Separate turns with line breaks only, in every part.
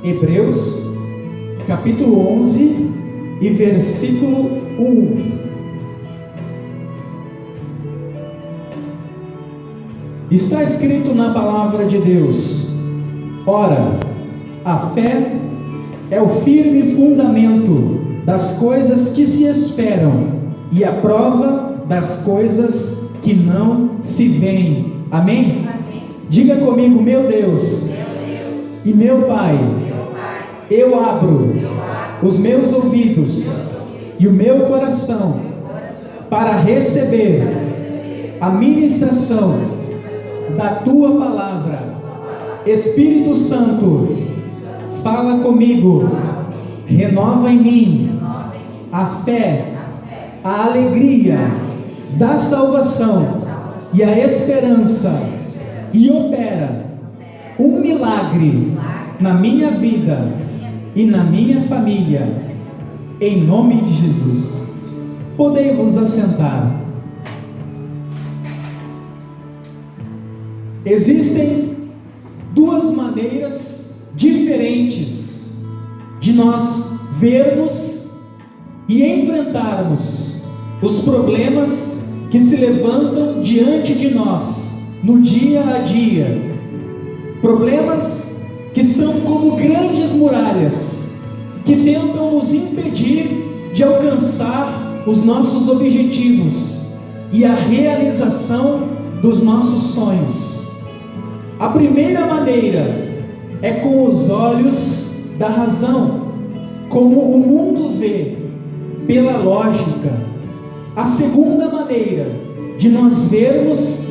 Hebreus, capítulo 11 e versículo 1. Está escrito na palavra de Deus: ora, a fé é o firme fundamento das coisas que se esperam e a prova das coisas que não se veem. Amém? Amém. Diga comigo: meu Deus, e meu Pai, eu abro os meus ouvidos e o meu coração para receber a ministração da Tua palavra. Espírito Santo, fala comigo, renova em mim a fé, a alegria da salvação e a esperança, e opera um milagre na minha vida e na minha família, em nome de Jesus. Podemos assentar. Existem duas maneiras diferentes de nós vermos e enfrentarmos os problemas que se levantam diante de nós no dia a dia. Problemas que são como grandes muralhas que tentam nos impedir de alcançar os nossos objetivos e a realização dos nossos sonhos. A primeira maneira é com os olhos da razão, como o mundo vê, pela lógica. A segunda maneira de nós vermos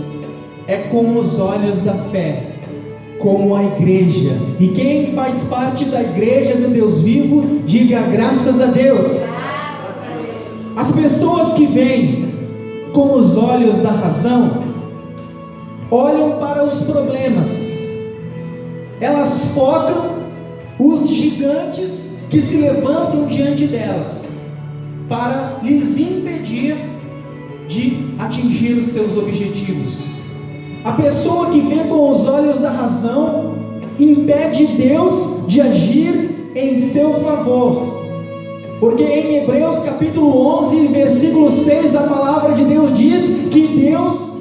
é com os olhos da fé, como a igreja. E quem faz parte da igreja do Deus vivo, diga graças a Deus. As pessoas que veem com os olhos da razão olham para os problemas, elas focam os gigantes que se levantam diante delas para lhes impedir de atingir os seus objetivos. A pessoa que vê com os olhos da razão impede Deus de agir em seu favor, porque em Hebreus capítulo 11, versículo 6, a palavra de Deus diz que Deus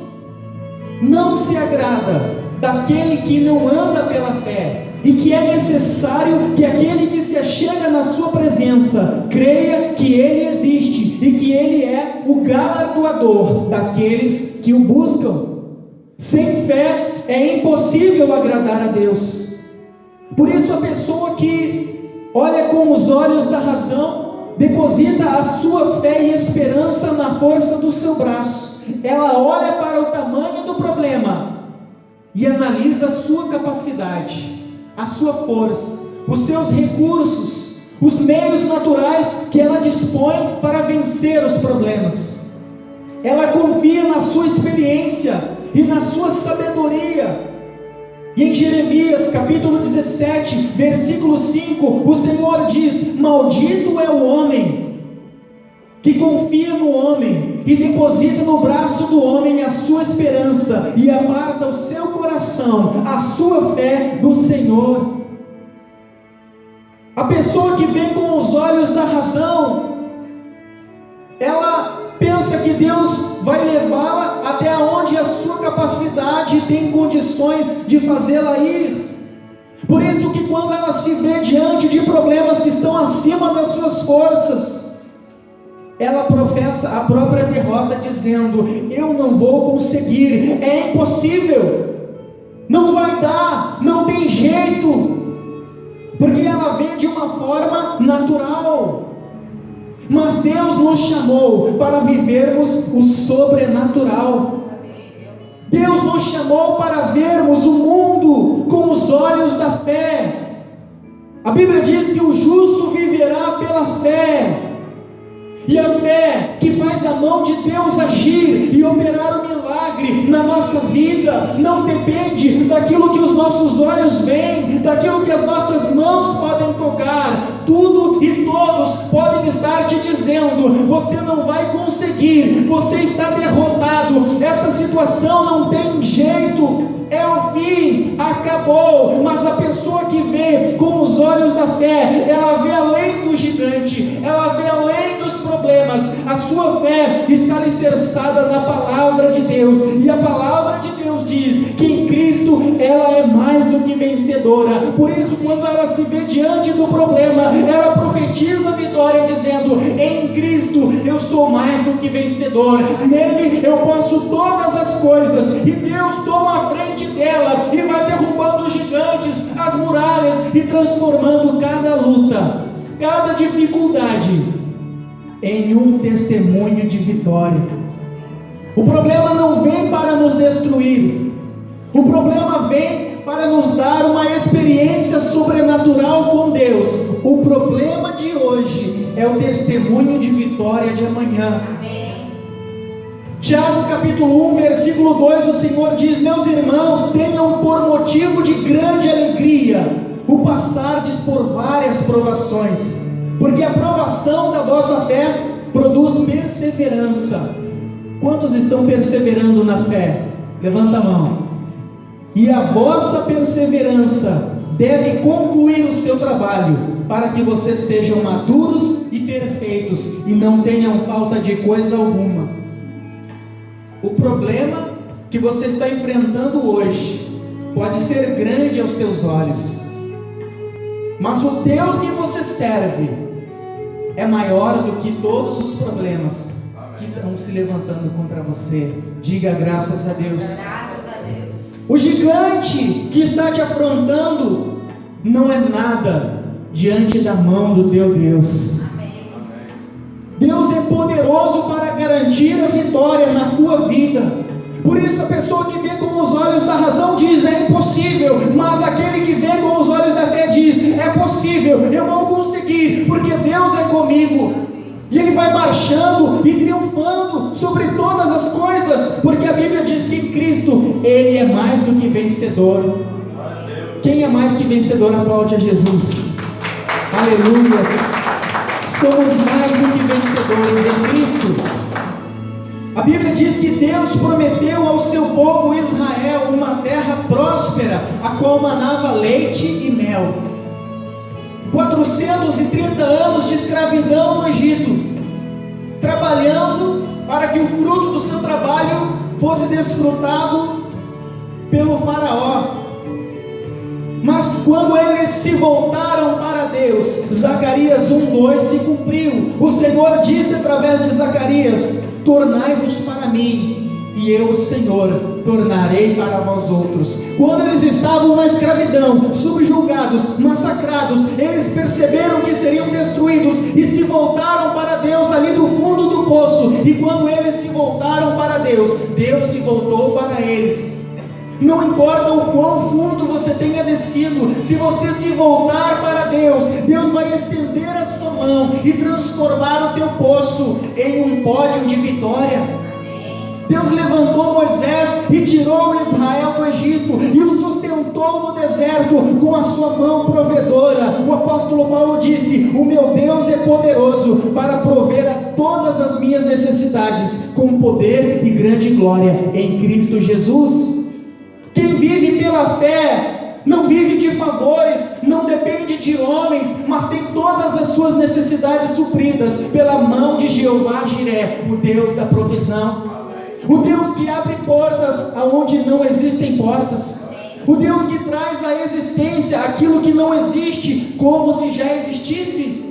não se agrada daquele que não anda pela fé, e que é necessário que aquele que se achega na sua presença creia que Ele existe e que Ele é o galardoador daqueles que o buscam. Sem fé é impossível agradar a Deus. Por isso a pessoa que olha com os olhos da razão deposita a sua fé e esperança na força do seu braço. Ela olha para o tamanho do problema e analisa a sua capacidade, a sua força, os seus recursos, os meios naturais que ela dispõe para vencer os problemas. Ela confia na sua experiência e na sua sabedoria. E em Jeremias capítulo 17, versículo 5, o Senhor diz: maldito é o homem que confia no homem e deposita no braço do homem a sua esperança e aparta o seu coração, a sua fé do Senhor. A pessoa que vê com os olhos da razão, ela pensa que Deus vai levá-la até onde a sua capacidade tem condições de fazê-la ir. Por isso que quando ela se vê diante de problemas que estão acima das suas forças, ela professa a própria derrota, dizendo: eu não vou conseguir, é impossível, não vai dar, não tem jeito, porque ela vê de uma forma natural. Mas Deus nos chamou para vivermos o sobrenatural. Deus nos chamou para vermos o mundo com os olhos da fé. A Bíblia diz que o justo viverá pela fé. E a fé que faz a mão de Deus agir e operar o milagre na nossa vida não depende daquilo que os nossos olhos veem, daquilo que as nossas mãos podem tocar. Tudo e todos podem estar te dizendo: você não vai conseguir, você está derrotado, esta situação não tem jeito, é o fim, acabou. acabou. Mas a pessoa que vê com os olhos da fé, ela vê além do gigante, ela vê além dos problemas. A sua fé está alicerçada na palavra de Deus, e a palavra de Deus diz que em Cristo ela é mais do que vencedora. Por isso, quando ela se vê diante do problema, ela profetiza a vitória, dizendo: em Cristo eu sou mais do que vencedor, nele eu posso todas as coisas. E Deus toma a frente dela e vai derrubando os gigantes, as muralhas, e transformando cada luta, cada dificuldade em um testemunho de vitória. O problema não vem para nos destruir, o problema vem para nos dar uma experiência sobrenatural com Deus. O problema de hoje é o testemunho de vitória de amanhã. Tiago capítulo 1, versículo 2, o Senhor diz: meus irmãos, tenham por motivo de grande alegria o passardes por várias provações, porque a provação da vossa fé produz perseverança. Quantos estão perseverando na fé? Levanta a mão. E a vossa perseverança deve concluir o seu trabalho, para que vocês sejam maduros e perfeitos, e não tenham falta de coisa alguma. O problema que você está enfrentando hoje pode ser grande aos teus olhos, mas o Deus que você serve é maior do que todos os problemas que estão se levantando contra você. Diga graças a Deus. O gigante que está te afrontando não é nada diante da mão do teu Deus. Deus é poderoso para garantir a vitória na tua vida. Por isso a pessoa que vê com os olhos da razão diz: é impossível. Mas aquele que vê com os olhos da fé diz: é possível, eu vou conseguir, porque Deus é comigo. E ele vai marchando e triunfando sobre todas as coisas, porque a Bíblia diz que em Cristo ele é mais do que vencedor. Quem é mais que vencedor? Aplaude a Jesus. Aleluia. Somos mais do que vencedores em Cristo. A Bíblia diz que Deus prometeu ao seu povo Israel uma terra próspera, a qual manava leite e mel. 430 anos de escravidão no Egito, trabalhando para que o fruto do seu trabalho fosse desfrutado pelo faraó. Mas quando eles se voltaram para Deus, Zacarias 1:2 se cumpriu. O Senhor disse através de Zacarias: tornai-vos para mim, e eu, o Senhor, tornarei para vós outros. Quando eles estavam na escravidão, subjugados, massacrados, eles perceberam que seriam destruídos e se voltaram para Deus ali do fundo do poço. E quando eles se voltaram para Deus, Deus se voltou para eles. Não importa o quão fundo você tenha descido, se você se voltar para Deus, Deus vai estender a sua mão e transformar o teu poço em um pódio de vitória. Deus levantou Moisés e tirou Israel do Egito e o sustentou no deserto com a sua mão provedora. O apóstolo Paulo disse: o meu Deus é poderoso para prover a todas as minhas necessidades, com poder e grande glória em Cristo Jesus. Quem vive pela fé não vive de favores, não depende de homens, mas tem todas as suas necessidades supridas pela mão de Jeová Jiré, o Deus da provisão. O Deus que abre portas aonde não existem portas. O Deus que traz à existência aquilo que não existe, como se já existisse.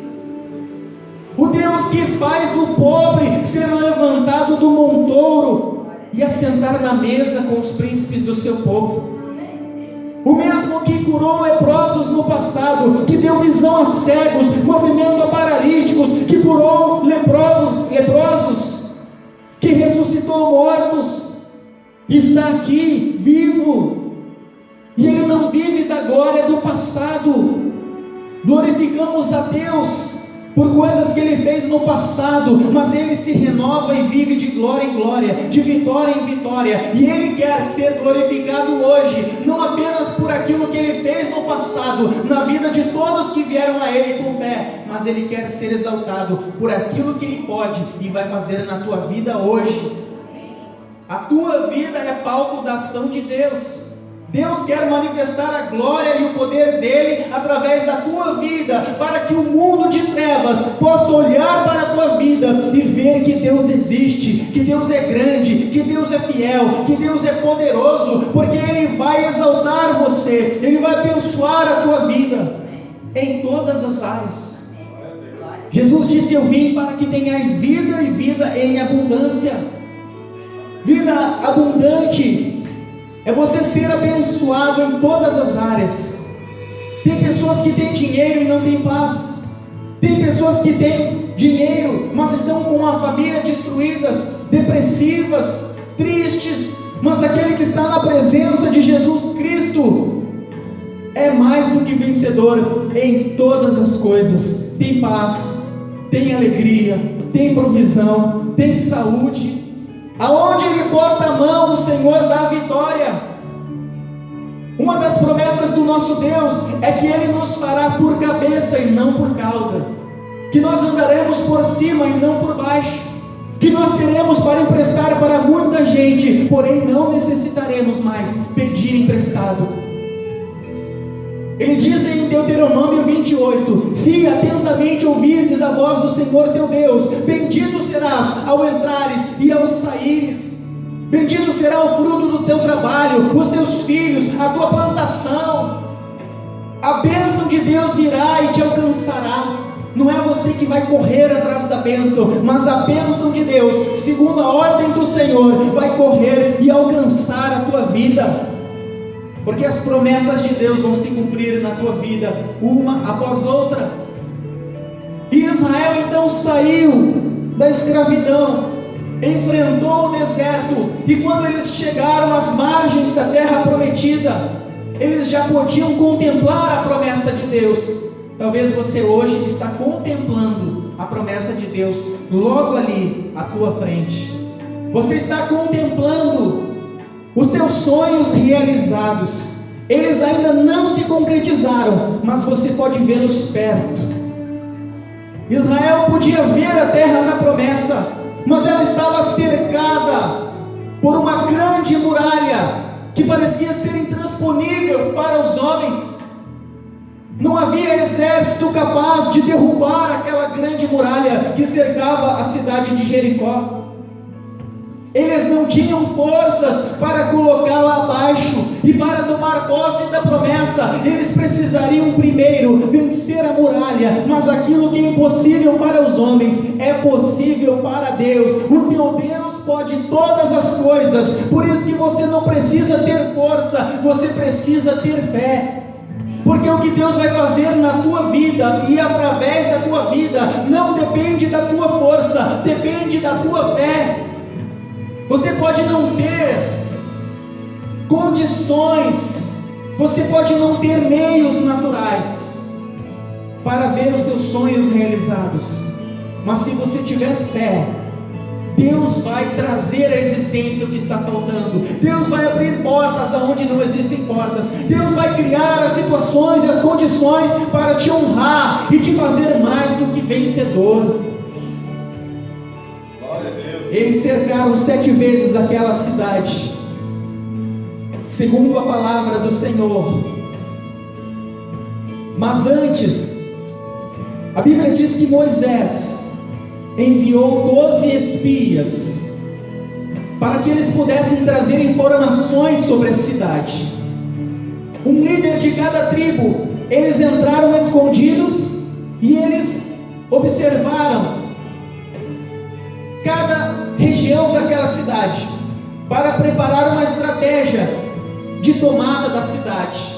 O Deus que faz o pobre ser levantado do montouro e assentar na mesa com os príncipes do seu povo. O mesmo que curou leprosos no passado, que deu visão a cegos, movimento a paralíticos, que curou leprosos, que ressuscitou mortos, está aqui vivo, e Ele não vive da glória do passado. Glorificamos a Deus por coisas que Ele fez no passado, mas Ele se renova e vive de glória em glória, de vitória em vitória, e Ele quer ser glorificado hoje, não apenas por aquilo que Ele fez no passado, na vida de todos que vieram a Ele com fé, mas Ele quer ser exaltado por aquilo que Ele pode e vai fazer na tua vida hoje. A tua vida é palco da ação de Deus. Deus quer manifestar a glória e o poder dele através da tua vida, para que o mundo de trevas possa olhar para a tua vida e ver que Deus existe, que Deus é grande, que Deus é fiel, que Deus é poderoso, porque Ele vai exaltar você, Ele vai abençoar a tua vida em todas as áreas. Jesus disse: eu vim para que tenhais vida e vida em abundância. Vida abundante é você ser abençoado em todas as áreas. Tem pessoas que têm dinheiro e não têm paz. Tem pessoas que têm dinheiro, mas estão com a família destruídas, depressivas, tristes. Mas aquele que está na presença de Jesus Cristo é mais do que vencedor em todas as coisas. Tem paz, tem alegria, tem provisão, tem saúde. Aonde Ele bota a mão, o Senhor dá a vitória. Uma das promessas do nosso Deus é que Ele nos fará por cabeça e não por cauda, que nós andaremos por cima e não por baixo, que nós teremos para emprestar para muita gente, porém não necessitaremos mais pedir emprestado. Ele diz em Deuteronômio 28: se atentamente ouvirdes a voz do Senhor teu Deus, bendito serás ao entrares e ao saíres, bendito será o fruto do teu trabalho, os teus filhos, a tua plantação. A bênção de Deus virá e te alcançará. Não é você que vai correr atrás da bênção, mas a bênção de Deus, segundo a ordem do Senhor, vai correr e alcançar a tua vida. Porque as promessas de Deus vão se cumprir na tua vida, uma após outra. E Israel então saiu da escravidão, enfrentou o deserto, e quando eles chegaram às margens da terra prometida, eles já podiam contemplar a promessa de Deus. Talvez você hoje está contemplando a promessa de Deus logo ali à tua frente. Você está contemplando os teus sonhos realizados. Eles ainda não se concretizaram, mas você pode vê-los perto. Israel podia ver a terra da promessa, mas ela estava cercada por uma grande muralha que parecia ser intransponível para os homens. Não havia exército capaz de derrubar aquela grande muralha que cercava a cidade de Jericó. Eles não tinham forças para colocá-la abaixo e para tomar posse da promessa. Eles precisariam primeiro vencer a muralha, mas aquilo que é impossível para os homens é possível para Deus. O teu Deus pode todas as coisas, por isso que você não precisa ter força, você precisa ter fé. Porque o que Deus vai fazer na tua vida e através da tua vida não depende da tua força, depende da tua fé. Você pode não ter condições, você pode não ter meios naturais para ver os teus sonhos realizados, mas se você tiver fé, Deus vai trazer à existência o que está faltando. Deus vai abrir portas aonde não existem portas. Deus vai criar as situações e as condições para te honrar e te fazer mais do que vencedor. Glória a Deus. Eles cercaram 7 vezes aquela cidade, segundo a palavra do Senhor. Mas antes, a Bíblia diz que Moisés enviou 12 espias para que eles pudessem trazer informações sobre a cidade. Um líder de cada tribo. Eles entraram escondidos e eles observaram cada região daquela cidade para preparar uma estratégia de tomada da cidade.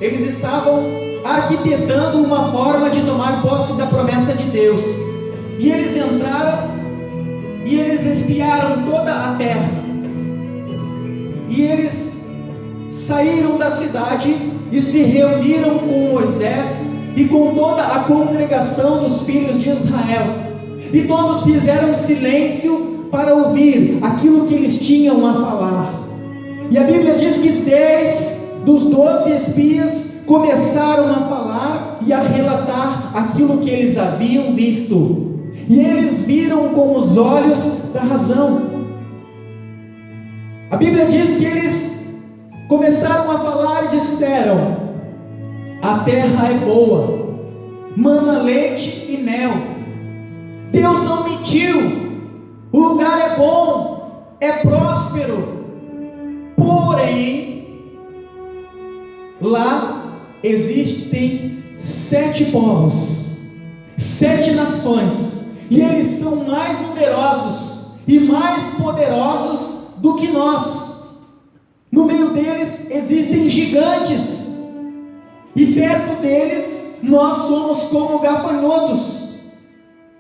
Eles estavam arquitetando uma forma de tomar posse da promessa de Deus. E eles entraram e eles espiaram toda a terra. E eles saíram da cidade e se reuniram com Moisés e com toda a congregação dos filhos de Israel. E todos fizeram silêncio para ouvir aquilo que eles tinham a falar. E a Bíblia diz que 10 dos 12 espias começaram a falar e a relatar aquilo que eles haviam visto. E eles viram com os olhos da razão. A Bíblia diz que eles começaram a falar e disseram: a terra é boa, mana leite e mel. Deus não mentiu, o lugar é bom, é próspero. Porém, lá existem 7 povos, 7 nações, e eles são mais numerosos e mais poderosos do que nós. No meio deles existem gigantes, e perto deles nós somos como gafanhotos,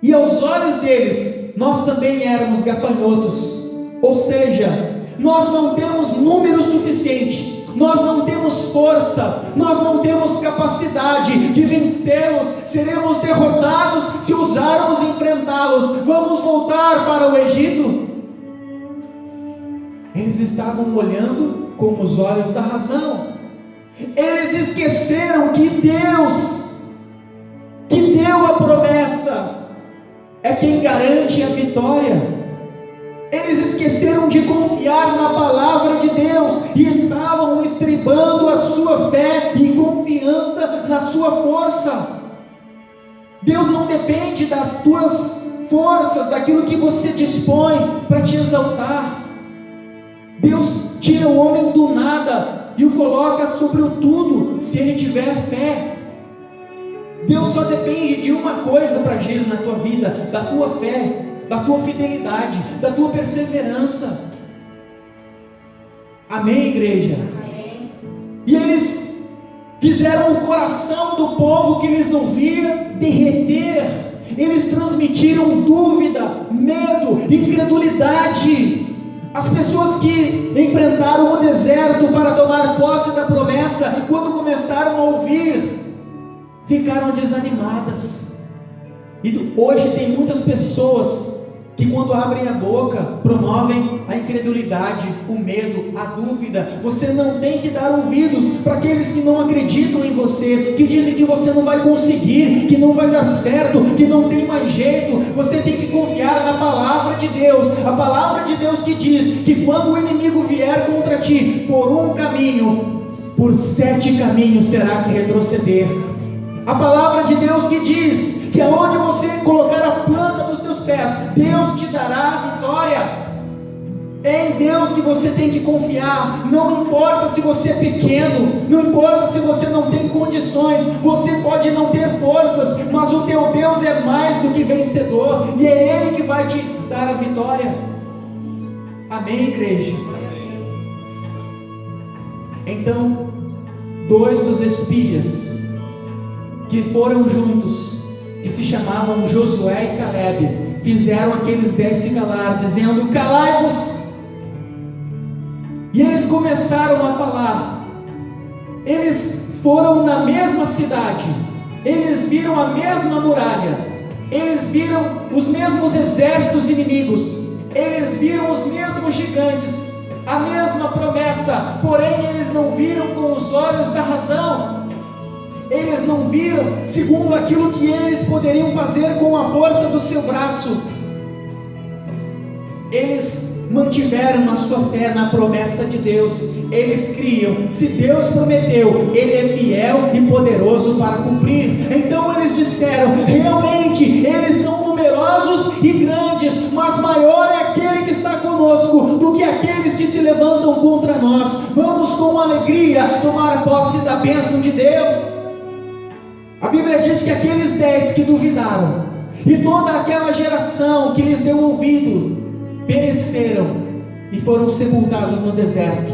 e aos olhos deles nós também éramos gafanhotos. Ou seja, nós não temos número suficiente, nós não temos força, nós não temos capacidade de vencê-los, seremos derrotados se ousarmos enfrentá-los. Vamos voltar para o Egito. Eles estavam olhando com os olhos da razão. Eles esqueceram que Deus, que deu a promessa, é quem garante a vitória. Eles esqueceram de confiar na palavra de Deus e estavam estribando a sua fé e confiança na sua força. Deus não depende das tuas forças, daquilo que você dispõe para te exaltar. Deus tira o homem do nada e o coloca sobre o tudo, se ele tiver fé. Deus só depende de uma coisa para agir na tua vida: da tua fé, da tua fidelidade, da tua perseverança. Amém, igreja? Amém. E eles fizeram o coração do povo que eles ouvia derreter. Eles transmitiram dúvida, medo, incredulidade. As pessoas que enfrentaram o deserto para tomar posse da promessa, quando começaram a ouvir, ficaram desanimadas. E hoje tem muitas pessoas que, quando abrem a boca, promovem a incredulidade, o medo, a dúvida. Você não tem que dar ouvidos para aqueles que não acreditam em você, que dizem que você não vai conseguir, que não vai dar certo, que não tem mais jeito. Você tem que confiar na palavra de Deus, a palavra de Deus que diz que quando o inimigo vier contra ti por um caminho, por 7 caminhos terá que retroceder. A palavra de Deus que diz que aonde você colocar a planta dos teus pés, Deus te dará a vitória. É em Deus que você tem que confiar. Não importa se você é pequeno, não importa se você não tem condições, você pode não ter forças, mas o teu Deus é mais do que vencedor, e é Ele que vai te dar a vitória. Amém, igreja? Então, 2 dos espias que foram juntos, que se chamavam Josué e Caleb, fizeram aqueles 10 se calar, dizendo: calai-vos. E eles começaram a falar. Eles foram na mesma cidade, eles viram a mesma muralha, eles viram os mesmos exércitos inimigos, eles viram os mesmos gigantes, a mesma promessa, porém eles não viram com os olhos da razão. Eles não viram segundo aquilo que eles poderiam fazer com a força do seu braço. Eles mantiveram a sua fé na promessa de Deus. Eles criam: se Deus prometeu, Ele é fiel e poderoso para cumprir. Então eles disseram: realmente eles são numerosos e grandes, mas maior é aquele que está conosco do que aqueles que se levantam contra nós. Vamos com alegria tomar posse da bênção de Deus. A Bíblia diz que aqueles 10 que duvidaram, e toda aquela geração que lhes deu ouvido, pereceram e foram sepultados no deserto.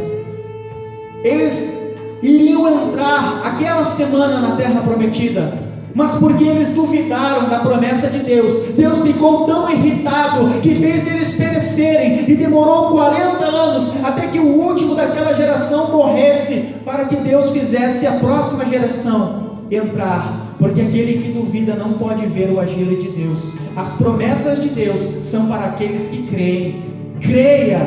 Eles iriam entrar aquela semana na terra prometida, mas porque eles duvidaram da promessa de Deus, Deus ficou tão irritado que fez eles perecerem, e demorou 40 anos até que o último daquela geração morresse, para que Deus fizesse a próxima geração entrar, porque aquele que duvida não pode ver o agir de Deus. As promessas de Deus são para aqueles que creem. Creia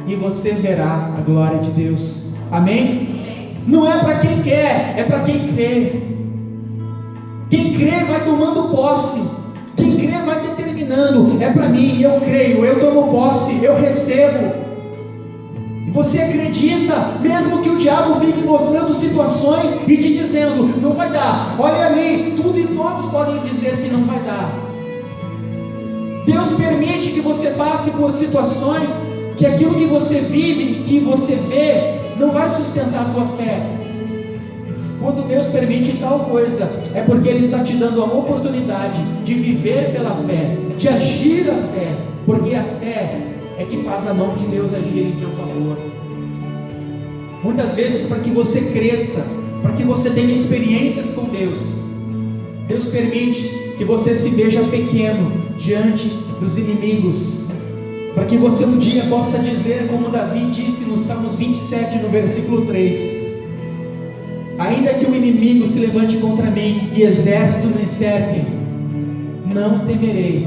e você verá a glória de Deus. Amém? Não é para quem quer, é para quem crê. Quem crê vai tomando posse, quem crê vai determinando: é para mim, eu creio, eu tomo posse, eu recebo. Você acredita, mesmo que o diabo fique mostrando situações e te dizendo, não vai dar, olha ali, tudo e todos podem dizer que não vai dar. Deus permite que você passe por situações que aquilo que você vive, que você vê, não vai sustentar a tua fé. Quando Deus permite tal coisa, é porque Ele está te dando a oportunidade de viver pela fé, de agir a fé, porque a fé é que faz a mão de Deus agir em teu favor. Muitas vezes, para que você cresça, para que você tenha experiências com Deus, Deus permite que você se veja pequeno diante dos inimigos, para que você um dia possa dizer, como Davi disse no Salmos 27, no versículo 3: ainda que o inimigo se levante contra mim e exército me cerquem, não temerei,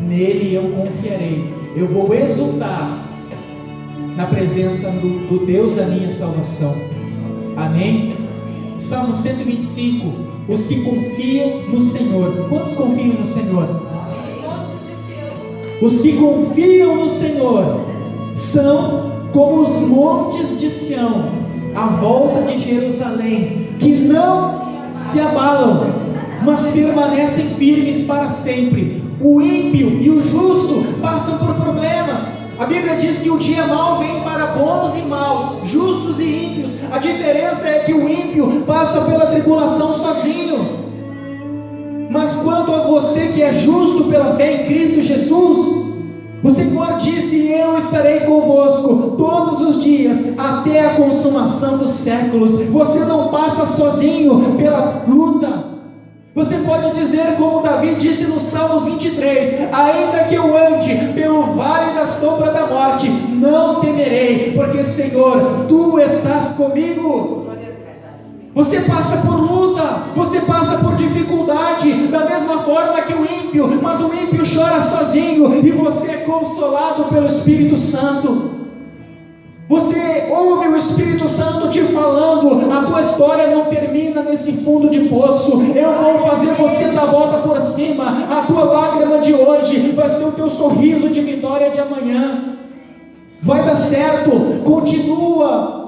nele eu confiarei. Eu vou exultar na presença do Deus da minha salvação. Amém? Salmo 125, os que confiam no Senhor. Quantos confiam no Senhor? Os que confiam no Senhor são como os montes de Sião, à volta de Jerusalém, que não se abalam, mas permanecem firmes para sempre. O ímpio e o justo passam por problemas. A Bíblia diz que o dia mau vem para bons e maus, justos e ímpios. A diferença é que o ímpio passa pela tribulação sozinho. Mas quanto a você que é justo pela fé em Cristo Jesus, o Senhor disse: eu estarei convosco todos os dias, até a consumação dos séculos. Você não passa sozinho pela luta. Você pode dizer como Davi disse no Salmos 23: ainda que eu ande pelo vale da sombra da morte, não temerei, porque Senhor, Tu estás comigo. Você passa por luta, você passa por dificuldade, da mesma forma que o ímpio, mas o ímpio chora sozinho, e você é consolado pelo Espírito Santo. Você ouve o Espírito Santo te falando: a tua história não termina nesse fundo de poço, eu vou fazer você dar a volta por cima, a tua lágrima de hoje vai ser o teu sorriso de vitória de amanhã, vai dar certo, continua.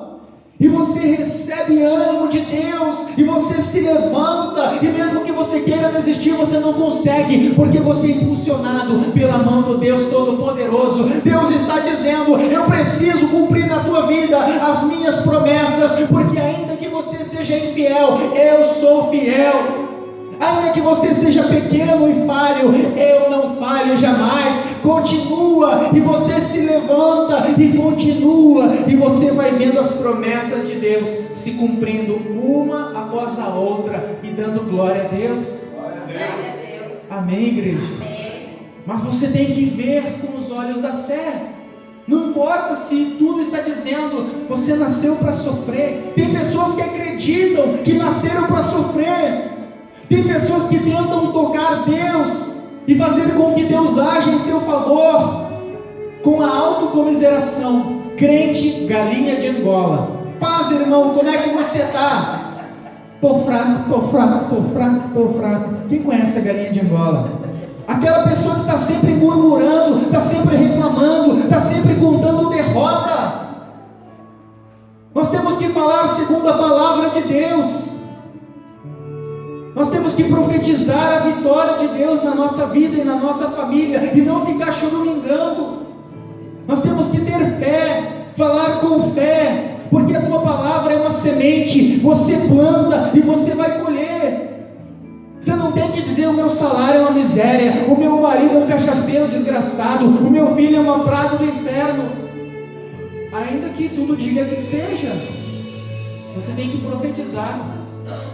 E você recebe ânimo de Deus, e você se levanta, e mesmo que você queira desistir, você não consegue, porque você é impulsionado pela mão do Deus Todo-Poderoso. Deus está dizendo: eu preciso cumprir na tua vida as minhas promessas, porque ainda que você seja infiel, eu sou fiel. Ainda que você seja pequeno e falho, eu não falho jamais. Continua, e você se levanta e continua, e você vai vendo as promessas de Deus se cumprindo uma após a outra, e dando glória a Deus. Amém, igreja? Mas você tem que ver com os olhos da fé. Não importa se tudo está dizendo, você nasceu para sofrer. Tem pessoas que acreditam que nasceram para sofrer. Tem pessoas que tentam tocar Deus e fazer com que Deus haja em seu favor com a autocomiseração. Crente, galinha de Angola. Paz, irmão, como é que você está? Estou fraco. Quem conhece a galinha de Angola? Aquela pessoa que está sempre murmurando, está sempre reclamando, está sempre contando derrota. Nós temos que falar segundo a palavra de Deus. Nós temos que profetizar a vitória de Deus na nossa vida e na nossa família, e não ficar choramingando. Nós temos que ter fé, falar com fé, porque a tua palavra é uma semente. Você planta e você vai colher. Você não tem que dizer: o meu salário é uma miséria, o meu marido é um cachaceiro desgraçado, o meu filho é uma praga do inferno. Ainda que tudo diga que seja, você tem que profetizar.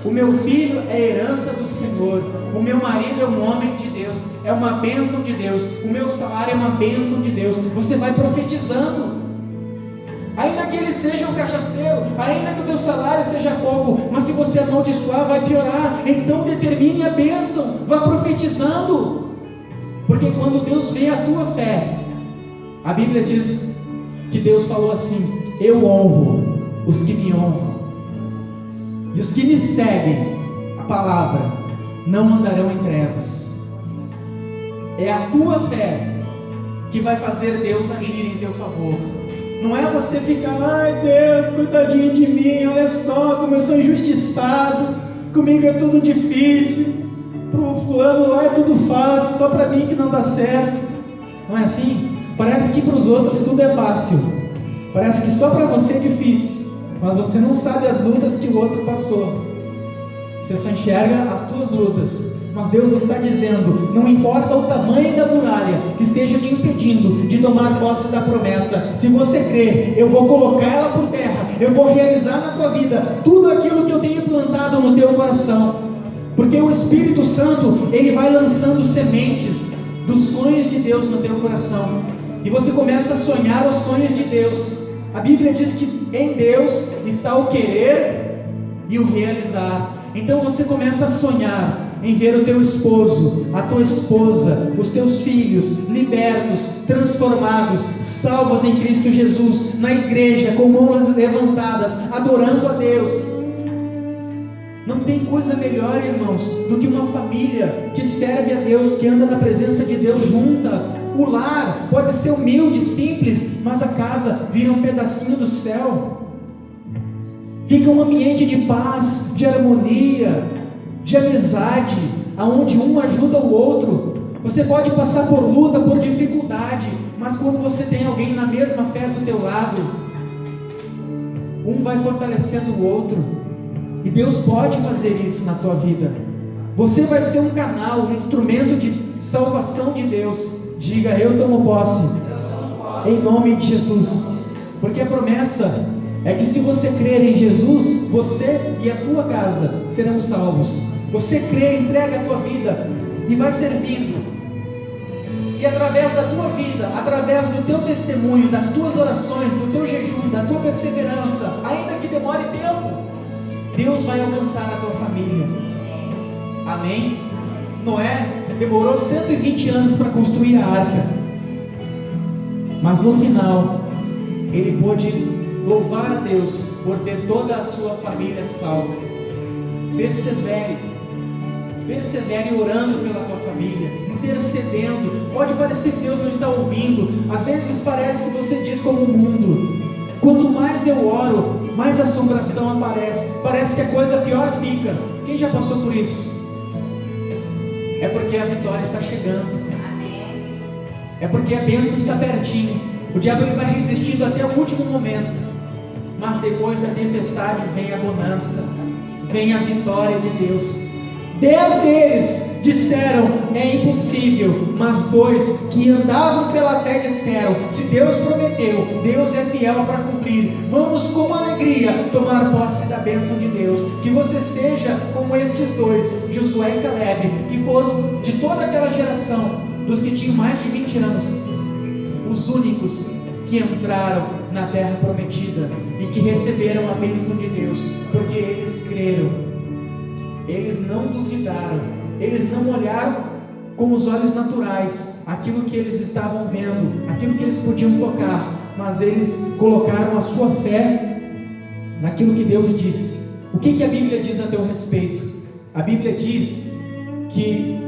O meu filho é herança do Senhor, o meu marido é um homem de Deus, é uma bênção de Deus, o meu salário é uma bênção de Deus. Você vai profetizando. Ainda que ele seja um cachaceiro, ainda que o teu salário seja pouco, mas se você amaldiçoar, vai piorar. Então determine a bênção, vá profetizando, porque quando Deus vê a tua fé, a Bíblia diz que Deus falou assim: eu honro os que me honram, e os que me seguem a palavra não andarão em trevas. É a tua fé que vai fazer Deus agir em teu favor. Não é você ficar, ai Deus, coitadinho de mim, olha só como eu sou injustiçado, comigo é tudo difícil, pro fulano lá é tudo fácil, só para mim que não dá certo. Não é assim? Parece que para os outros tudo é fácil, parece que só para você é difícil, mas você não sabe as lutas que o outro passou, você só enxerga as tuas lutas. Mas Deus está dizendo, não importa o tamanho da muralha que esteja te impedindo de tomar posse da promessa, se você crer, eu vou colocar ela por terra, eu vou realizar na tua vida tudo aquilo que eu tenho plantado no teu coração, porque o Espírito Santo, ele vai lançando sementes dos sonhos de Deus no teu coração, e você começa a sonhar os sonhos de Deus. A Bíblia diz que em Deus está o querer e o realizar. Então você começa a sonhar em ver o teu esposo, a tua esposa, os teus filhos libertos, transformados, salvos em Cristo Jesus, na igreja, com mãos levantadas, adorando a Deus. Não tem coisa melhor, irmãos, do que uma família que serve a Deus, que anda na presença de Deus junta. O lar pode ser humilde, simples, mas a casa vira um pedacinho do céu. Fica um ambiente de paz, de harmonia, de amizade, aonde um ajuda o outro. Você pode passar por luta, por dificuldade, mas quando você tem alguém na mesma fé do teu lado, um vai fortalecendo o outro, e Deus pode fazer isso na tua vida. Você vai ser um canal, um instrumento de salvação de Deus. Diga, eu tomo posse, em nome de Jesus, porque a promessa é que se você crer em Jesus, você e a tua casa serão salvos. Você crê, entrega a tua vida e vai servindo, e através da tua vida, através do teu testemunho, das tuas orações, do teu jejum, da tua perseverança, ainda que demore tempo, Deus vai alcançar a tua família. Amém? Noé demorou 120 anos para construir a arca, mas no final ele pôde louvar a Deus por ter toda a sua família salva. Persevere orando pela tua família, intercedendo. Pode parecer que Deus não está ouvindo, às vezes parece que você diz como o mundo: quanto mais eu oro, mais assombração aparece, parece que a coisa pior fica. Quem já passou por isso? É porque a vitória está chegando, é porque a bênção está pertinho. O diabo ele vai resistindo até o último momento, mas depois da tempestade vem a bonança, vem a vitória de Deus. 10 deles disseram, é impossível, mas 2 que andavam pela fé disseram, se Deus prometeu, Deus é fiel para cumprir. Vamos com alegria tomar posse da bênção de Deus. Que você seja como estes 2, Josué e Caleb, que foram de toda aquela geração, dos que tinham mais de 20 anos, os únicos que entraram na terra prometida e que receberam a bênção de Deus, porque eles creram. Eles não duvidaram, eles não olharam com os olhos naturais aquilo que eles estavam vendo, aquilo que eles podiam tocar, mas eles colocaram a sua fé naquilo que Deus disse. O que a Bíblia diz a teu respeito? A Bíblia diz que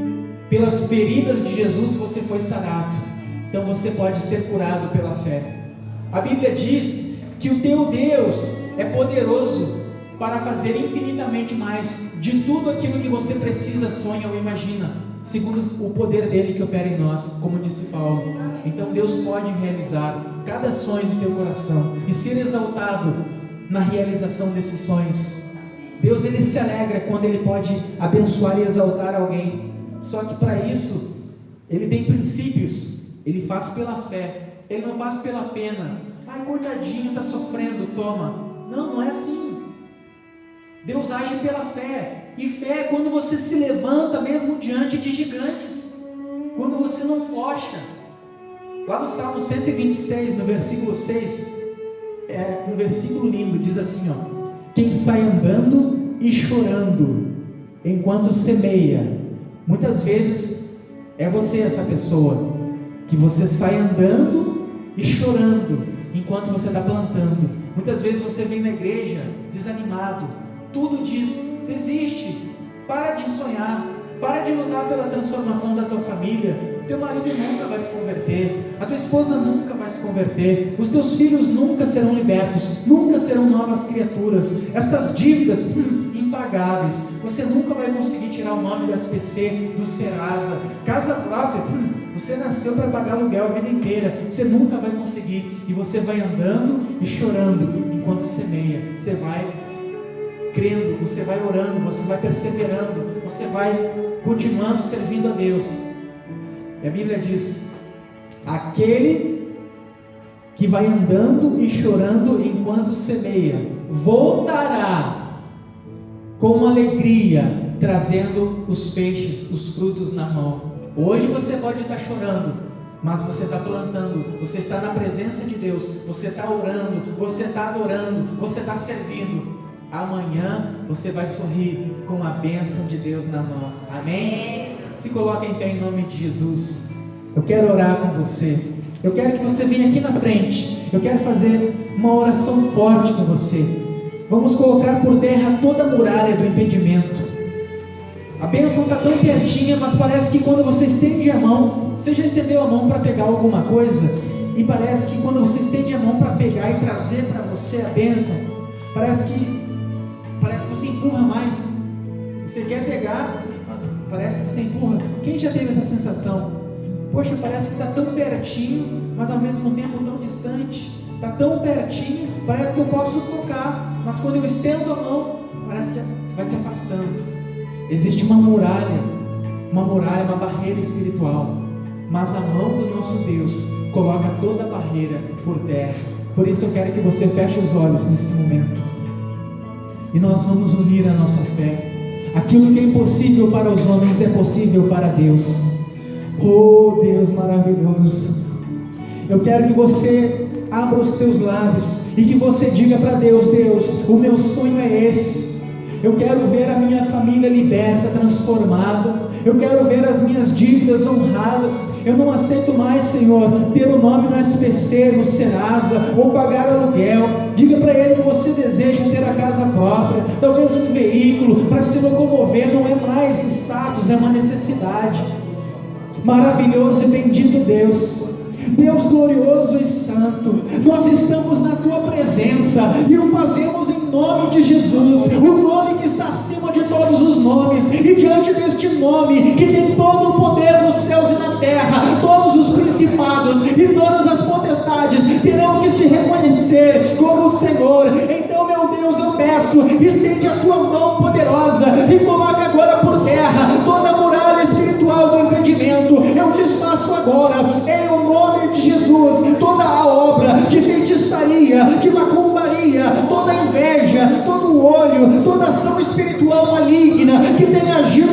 pelas feridas de Jesus você foi sarado, então você pode ser curado pela fé. A Bíblia diz que o teu Deus é poderoso para fazer infinitamente mais de tudo aquilo que você precisa, sonha ou imagina, segundo o poder dele que opera em nós, como disse Paulo. Então Deus pode realizar cada sonho do teu coração e ser exaltado na realização desses sonhos. Deus ele se alegra quando ele pode abençoar e exaltar alguém, só que para isso ele tem princípios. Ele faz pela fé, ele não faz pela pena. Ai, coitadinho, está sofrendo, toma. Não é assim. Deus age pela fé, e fé é quando você se levanta mesmo diante de gigantes, quando você não flocha. Lá no Salmo 126, no versículo 6, um versículo lindo, diz assim, ó: quem sai andando e chorando enquanto semeia. Muitas vezes é você essa pessoa, que você sai andando e chorando enquanto você está plantando. Muitas vezes você vem na igreja desanimado, tudo diz, desiste, para de sonhar, para de lutar pela transformação da tua família, teu marido nunca vai se converter, a tua esposa nunca vai se converter, os teus filhos nunca serão libertos, nunca serão novas criaturas, essas dívidas impagáveis, você nunca vai conseguir tirar o nome do SPC, do Serasa, casa própria, você nasceu para pagar aluguel a vida inteira, você nunca vai conseguir, e você vai andando e chorando, enquanto semeia, você vai crendo, você vai orando, você vai perseverando, você vai continuando servindo a Deus. E a Bíblia diz: aquele que vai andando e chorando enquanto semeia, voltará com alegria, trazendo os feixes, os frutos na mão. Hoje você pode estar chorando, mas você está plantando, você está na presença de Deus, você está orando, você está adorando, você está servindo. Amanhã você vai sorrir com a bênção de Deus na mão. Amém? Se coloque em pé em nome de Jesus. Eu quero orar com você. Eu quero que você venha aqui na frente. Eu quero fazer uma oração forte com você. Vamos colocar por terra toda a muralha do impedimento. A bênção está tão pertinha, mas parece que quando você estende a mão, você já estendeu a mão para pegar alguma coisa, e parece que quando você estende a mão para pegar e trazer para você a bênção, parece que você empurra mais. Você quer pegar, mas parece que você empurra. Quem já teve essa sensação? Poxa, parece que está tão pertinho, mas ao mesmo tempo tão distante. Está tão pertinho, parece que eu posso tocar, mas quando eu estendo a mão, parece que vai se afastando. Existe uma muralha, uma barreira espiritual, mas a mão do nosso Deus coloca toda a barreira por terra. Por isso eu quero que você feche os olhos nesse momento, e nós vamos unir a nossa fé. Aquilo que é impossível para os homens é possível para Deus. Oh Deus maravilhoso, eu quero que você abra os teus lábios e que você diga para Deus: Deus, o meu sonho é esse. Eu quero ver a minha família liberta, transformada. Eu quero ver as minhas dívidas honradas. Eu não aceito mais, Senhor, ter o nome no SPC, no Serasa, ou pagar aluguel. Diga para Ele que você deseja ter a casa própria, talvez um veículo para se locomover. Não é mais status, é uma necessidade. Maravilhoso e bendito Deus, Deus glorioso e santo, nós estamos na Tua presença e o fazemos em nome de Jesus, o nome que está acima de todos os nomes, e diante deste nome que tem todo o poder nos céus e na terra, todos os principados e todas as potestades terão que se reconhecer como o Senhor. Então, meu Deus, eu peço, estende a Tua mão poderosa e coloca agora por terra toda a muralha espiritual do impedimento. Eu desfaço agora, em o nome de Jesus, toda a obra de feitiçaria, de macumbaria, toda inveja, todo olho, toda ação espiritual maligna que tem agido